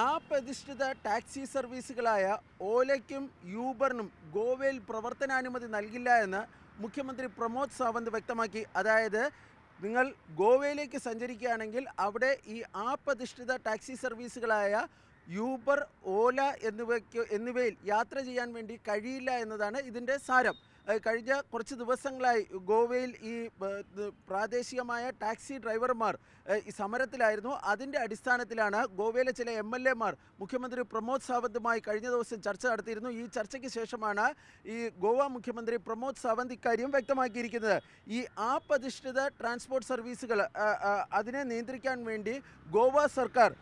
App അധിഷ്ഠിത taxi സർവീസുകളായ ഓലയ്ക്കും യൂബറിനും ഗോവയിൽ പ്രവർത്തനാനുമതി നൽകില്ല എന്ന് മുഖ്യമന്ത്രി പ്രമോദ് സാവന്ത് വ്യക്തമാക്കി. അതായത് നിങ്ങൾ ഗോവയിലേക്ക് സഞ്ചരിക്കുകയാണെങ്കിൽ അവിടെ ഈ ആപ്പ് അധിഷ്ഠിത ടാക്സി സർവീസുകളായ യൂബർ, ഓല എന്നിവയിൽ യാത്ര ചെയ്യാൻ വേണ്ടി കഴിയില്ല എന്നതാണ് ഇതിൻ്റെ സാരം. കഴിഞ്ഞ കുറച്ച് ദിവസങ്ങളായി ഗോവയിൽ ഈ പ്രാദേശികമായ ടാക്സി ഡ്രൈവർമാർ ഈ സമരത്തിലായിരുന്നു. അതിൻ്റെ അടിസ്ഥാനത്തിലാണ് ഗോവയിലെ ചില MLA മാർ മുഖ്യമന്ത്രി പ്രമോദ് സാവന്തുമായി കഴിഞ്ഞ ദിവസം ചർച്ച നടത്തിയിരുന്നു. ഈ ചർച്ചയ്ക്ക് ശേഷമാണ് ഈ ഗോവ മുഖ്യമന്ത്രി പ്രമോദ് സാവന്ത് ഇക്കാര്യം വ്യക്തമാക്കിയിരിക്കുന്നത്. ഈ ആപ്പ് അധിഷ്ഠിത ട്രാൻസ്പോർട്ട് സർവീസുകൾ അതിനെ നിയന്ത്രിക്കാൻ വേണ്ടി ഗോവ സർക്കാർ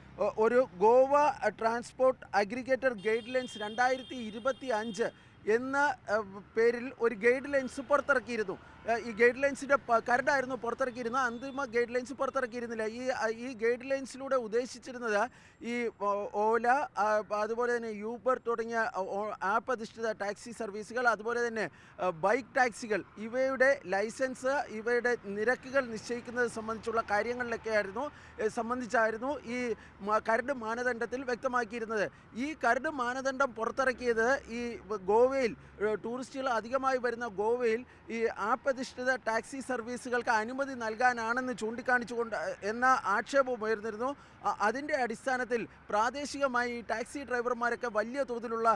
ഒരു Goa transport aggregator guide lines 2025 എന്ന പേരിൽ ഒരു ഗൈഡ് ലൈൻസ് പുറത്തിറക്കിയിരുന്നു. ഈ ഗൈഡ് ലൈൻസിൻ്റെ കരടായിരുന്നു പുറത്തിറക്കിയിരുന്നത്. അന്തിമ ഗൈഡ് ലൈൻസ് പുറത്തിറക്കിയിരുന്നില്ല. ഈ ഗൈഡ് ലൈൻസിലൂടെ ഉദ്ദേശിച്ചിരുന്നത് ഈ ഓല, അതുപോലെ തന്നെ യൂബർ തുടങ്ങിയ ആപ്പ് അധിഷ്ഠിത ടാക്സി സർവീസുകൾ, അതുപോലെ തന്നെ ബൈക്ക് ടാക്സികൾ, ഇവയുടെ ലൈസൻസ്, ഇവയുടെ നിരക്കുകൾ നിശ്ചയിക്കുന്നത് സംബന്ധിച്ചായിരുന്നു ഈ കരട് മാനദണ്ഡത്തിൽ വ്യക്തമാക്കിയിരുന്നത്. ഈ കരട് മാനദണ്ഡം പുറത്തിറക്കിയത് ഈ ഗോവയിൽ ടൂറിസ്റ്റുകൾ അധികമായി വരുന്ന ഗോവയിൽ ഈ ആപ്പ് അധിഷ്ഠിത ടാക്സി സർവീസുകൾക്ക് അനുമതി നൽകാനാണെന്ന് ചൂണ്ടിക്കാണിച്ചുകൊണ്ട് എന്ന ആക്ഷേപം ഉയർന്നിരുന്നു. അതിൻ്റെ അടിസ്ഥാനത്തിൽ പ്രാദേശികമായി ഈ ടാക്സി ഡ്രൈവർമാരൊക്കെ വലിയ തോതിലുള്ള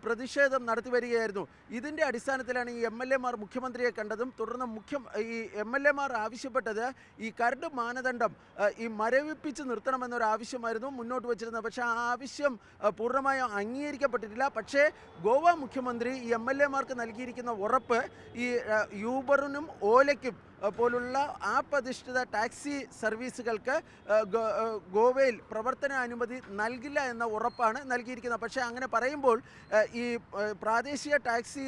പ്രതിഷേധം നടത്തി വരികയായിരുന്നു. ഇതിൻ്റെ അടിസ്ഥാനത്തിലാണ് ഈ MLA മാർ മുഖ്യമന്ത്രിയെ കണ്ടതും തുടർന്ന് ഈ MLA മാർ ആവശ്യപ്പെട്ടത് ഈ കരട് മാനദണ്ഡം ഈ മരവിപ്പിച്ച് നിർത്തണമെന്നൊരു ആവശ്യമായിരുന്നു മുന്നോട്ട് വച്ചിരുന്നത്. പക്ഷേ ആ ആവശ്യം പൂർണ്ണമായും അംഗീകരിക്കപ്പെട്ടിട്ടില്ല. പക്ഷേ ഗോവ മുഖ്യമന്ത്രി ഈ MLA മാർക്ക് നൽകിയിരിക്കുന്ന ഉറപ്പ് ഈ യൂബറിനും ഓലയ്ക്കും പോലുള്ള ആപ്പ് അധിഷ്ഠിത ടാക്സി സർവീസുകൾക്ക് ഗോവയിൽ അനുമതി നൽകില്ല എന്ന ഉറപ്പാണ് നൽകിയിരിക്കുന്നത്. പക്ഷേ അങ്ങനെ പറയുമ്പോൾ ഈ പ്രാദേശിക ടാക്സി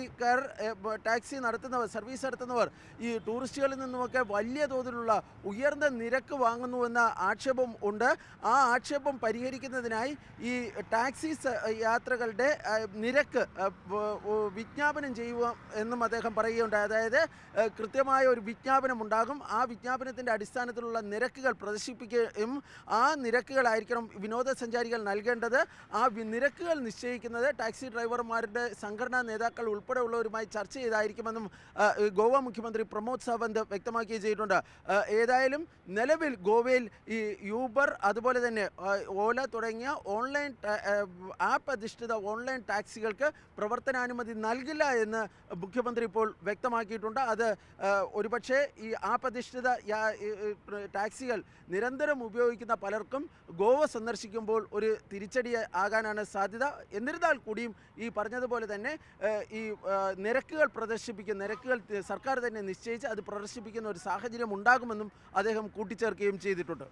സർവീസ് നടത്തുന്നവർ ഈ ടൂറിസ്റ്റുകളിൽ നിന്നുമൊക്കെ വലിയ തോതിലുള്ള ഉയർന്ന നിരക്ക് വാങ്ങുന്നുവെന്ന ആക്ഷേപം ഉണ്ട്. ആ ആക്ഷേപം പരിഹരിക്കുന്നതിനായി ഈ ടാക്സി യാത്രകളുടെ നിരക്ക് വിജ്ഞാപനം ചെയ്യുക എന്നും അദ്ദേഹം പറയുകയുണ്ടായി. അതായത് കൃത്യമായ ഒരു വിജ്ഞാപനമുണ്ടാകും. ആ വിജ്ഞാപനത്തിൻ്റെ അടിസ്ഥാനത്തിലുള്ള നിരക്കുകൾ പ്രദർശിപ്പിക്കുകയും ആ നിരക്കുകളായിരിക്കണം വിനോദസഞ്ചാരികൾ നൽകേണ്ടത്. ആ നിരക്കുകൾ നിശ്ചയിക്കുന്നത് ടാക്സി ഡ്രൈവർമാരുടെ സംഘടനാ നേതാക്കൾ ഉൾപ്പെടെയുള്ളവരുമായി ചർച്ച ചെയ്തായിരിക്കുമെന്നും ഗോവ മുഖ്യമന്ത്രി പ്രമോദ് സാവന്ത് വ്യക്തമാക്കുകയും ചെയ്തിട്ടുണ്ട്. ഏതായാലും നിലവിൽ ഗോവയിൽ ഈ യൂബർ, അതുപോലെ തന്നെ ഓല തുടങ്ങിയ ഓൺലൈൻ ആപ്പ് അധിഷ്ഠിത ഓൺലൈൻ ടാക്സികൾക്ക് പ്രവർത്തനാനുമതി നൽകില്ല എന്ന് മുഖ്യമന്ത്രി ഇപ്പോൾ വ്യക്തമാക്കിയിട്ടുണ്ട്. അത് ഒരുപക്ഷെ ഈ ആപ്പ് അധിഷ്ഠിത ടാക്സികൾ നിരന്തരം ഉപയോഗിക്കുന്ന പലർക്കും ഗോവ സന്ദർശിക്കുമ്പോൾ ഒരു തിരിച്ചടി ആകാനാണ് സാധ്യത. എന്നിരുന്നാൽ കൂടിയും ഈ പറഞ്ഞതുപോലെ തന്നെ ഈ നിരക്കുകൾ സർക്കാർ തന്നെ നിശ്ചയിച്ച് അത് പ്രദർശിപ്പിക്കുന്ന ഒരു സാഹചര്യം ഉണ്ടാകുമെന്നും അദ്ദേഹം കൂട്ടിച്ചേർക്കുകയും ചെയ്തിട്ടുണ്ട്.